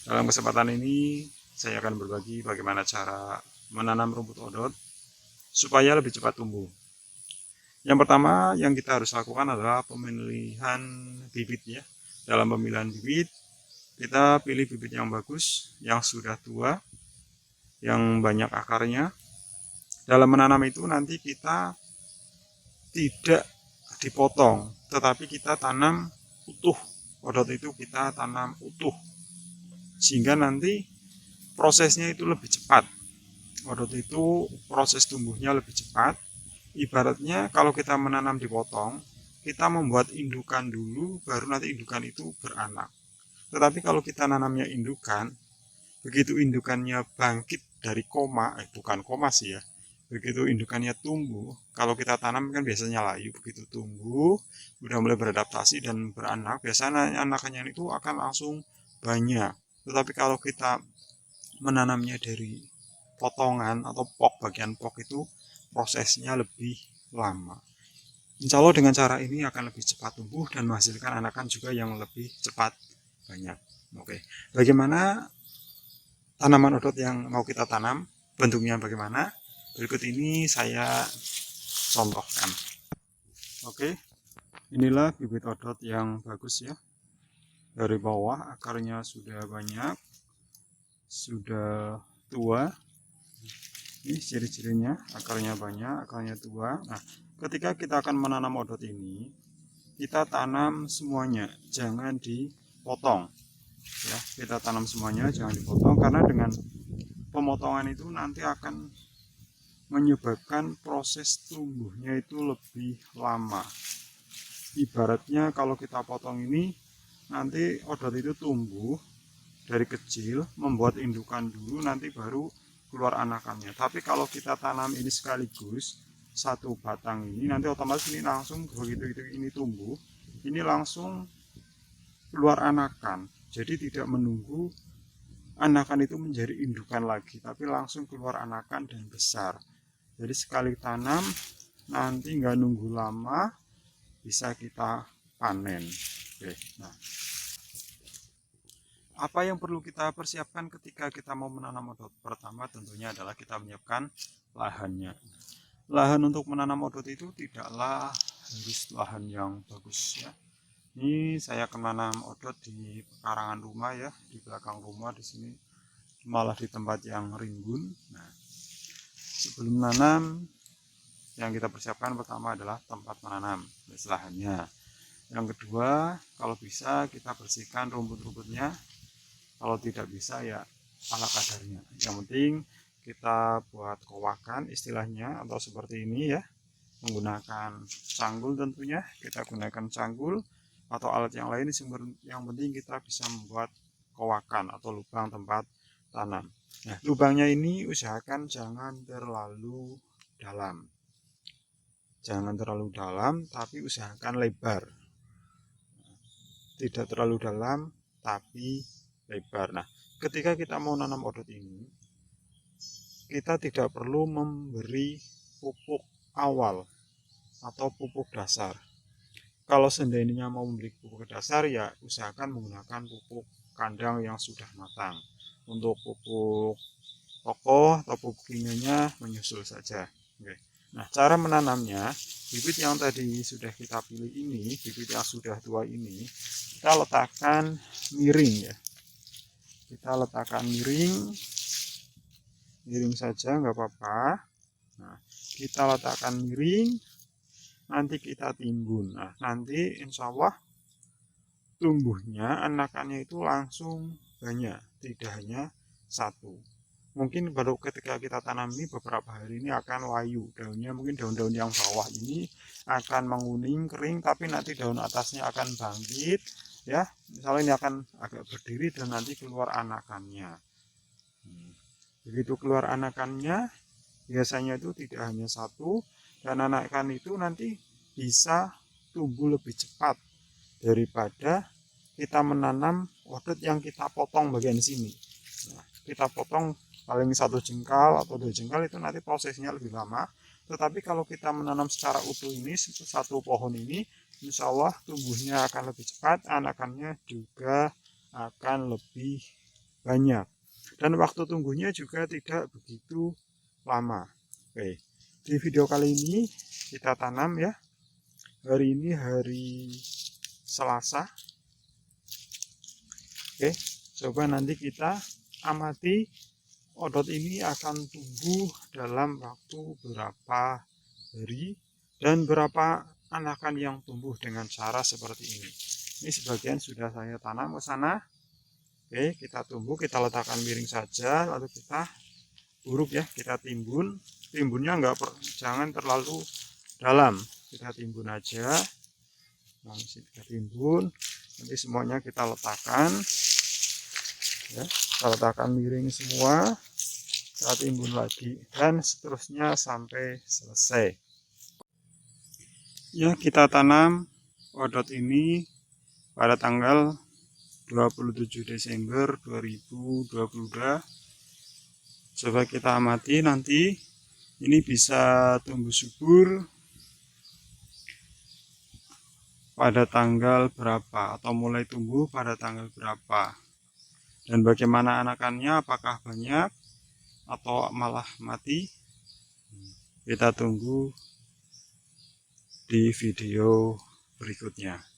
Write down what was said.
Dalam kesempatan ini saya akan berbagi bagaimana cara menanam rumput odot supaya lebih cepat tumbuh. Yang pertama yang kita harus lakukan adalah pemilihan bibit ya. Dalam pemilihan bibit, kita pilih bibit yang bagus, yang sudah tua, yang banyak akarnya. Dalam menanam itu nanti kita tidak dipotong, tetapi kita tanam utuh. Odot itu kita tanam utuh, sehingga nanti prosesnya itu lebih cepat. Odot itu proses tumbuhnya lebih cepat. Ibaratnya kalau kita menanam dipotong, kita membuat indukan dulu, baru nanti indukan itu beranak. Tetapi kalau kita nanamnya indukan, begitu indukannya bangkit dari koma, bukan koma sih ya, begitu indukannya tumbuh, kalau kita tanam kan biasanya layu, begitu tumbuh, udah mulai beradaptasi dan beranak, biasanya anakannya itu akan langsung banyak. Tetapi kalau kita menanamnya dari potongan atau pok, bagian pok itu prosesnya lebih lama. Insya Allah dengan cara ini akan lebih cepat tumbuh dan menghasilkan anakan juga yang lebih cepat banyak. Oke, bagaimana tanaman odot yang mau kita tanam? Bentuknya bagaimana? Berikut ini saya contohkan. Oke, inilah bibit odot yang bagus ya. Dari bawah akarnya sudah banyak, sudah tua. Ini ciri-cirinya, akarnya banyak, akarnya tua. Nah, ketika kita akan menanam odot ini, kita tanam semuanya, jangan dipotong. Ya, kita tanam semuanya, jangan dipotong, karena dengan pemotongan itu nanti akan menyebabkan proses tumbuhnya itu lebih lama. Ibaratnya kalau kita potong ini, nanti odot itu tumbuh dari kecil, membuat indukan dulu, nanti baru keluar anakannya. Tapi kalau kita tanam ini sekaligus satu batang ini, nanti otomatis ini langsung begitu ini tumbuh, ini langsung keluar anakan. Jadi tidak menunggu anakan itu menjadi indukan lagi, tapi langsung keluar anakan dan besar. Jadi sekali tanam nanti nggak nunggu lama, bisa kita panen. Oke, nah apa yang perlu kita persiapkan ketika kita mau menanam odot? Pertama tentunya adalah kita menyiapkan lahannya. Lahan untuk menanam odot itu tidaklah harus lahan yang bagus ya. Ini saya akan menanam odot di pekarangan rumah ya, di belakang rumah di sini, malah di tempat yang rimbun. Nah, sebelum menanam yang kita persiapkan pertama adalah tempat menanam, lahannya. Yang kedua, kalau bisa kita bersihkan rumput-rumputnya. Kalau tidak bisa ya ala kadarnya. Yang penting kita buat kowakan istilahnya, atau seperti ini ya, menggunakan canggul tentunya. Kita gunakan canggul atau alat yang lain, yang penting kita bisa membuat kowakan atau lubang tempat tanam. Nah, lubangnya ini usahakan jangan terlalu dalam. Jangan terlalu dalam, tapi usahakan lebar. Tidak terlalu dalam, tapi lebar. Nah, ketika kita mau nanam odot ini, kita tidak perlu memberi pupuk awal atau pupuk dasar. Kalau seandainya mau membeli pupuk dasar, ya usahakan menggunakan pupuk kandang yang sudah matang. Untuk pupuk pokok atau pupuk kimianya menyusul saja. Oke. Nah, cara menanamnya, bibit yang tadi sudah kita pilih ini, bibit yang sudah tua ini, kita letakkan miring ya. Kita letakkan miring saja nggak apa-apa. Nah, kita letakkan miring, nanti kita timbun. Nah, nanti insya Allah tumbuhnya anakannya itu langsung banyak, tidak hanya satu. Mungkin baru ketika kita tanam ini beberapa hari ini akan layu daunnya, mungkin daun-daun yang bawah ini akan menguning kering, tapi nanti daun atasnya akan bangkit ya, misalnya ini akan agak berdiri dan nanti keluar anakannya. Begitu keluar anakannya, biasanya itu tidak hanya satu, dan anakan itu nanti bisa tumbuh lebih cepat daripada kita menanam odot yang kita potong bagian sini. Nah, kita potong paling satu jengkal atau dua jengkal, itu nanti prosesnya lebih lama. Tetapi kalau kita menanam secara utuh ini, satu pohon ini, insya Allah tumbuhnya akan lebih cepat, anakannya juga akan lebih banyak, dan waktu tunggunya juga tidak begitu lama. Oke, di video kali ini kita tanam ya. Hari ini hari Selasa. Oke, coba nanti kita amati odot ini akan tumbuh dalam waktu berapa hari dan berapa anakan yang tumbuh dengan cara seperti ini. Ini sebagian sudah saya tanam ke sana. Oke, kita tumbuh, kita letakkan miring saja, lalu kita uruk ya, kita timbun. Timbunnya jangan terlalu dalam, kita timbun aja. Nah, kita timbun, nanti semuanya kita letakkan ya, kita letakkan miring semua, kita timbun lagi, dan seterusnya sampai selesai ya. Kita tanam odot ini pada tanggal 27 Desember 2022. Coba kita amati nanti ini bisa tumbuh subur pada tanggal berapa, atau mulai tumbuh pada tanggal berapa, dan bagaimana anakannya, apakah banyak atau malah mati. Kita tunggu di video berikutnya.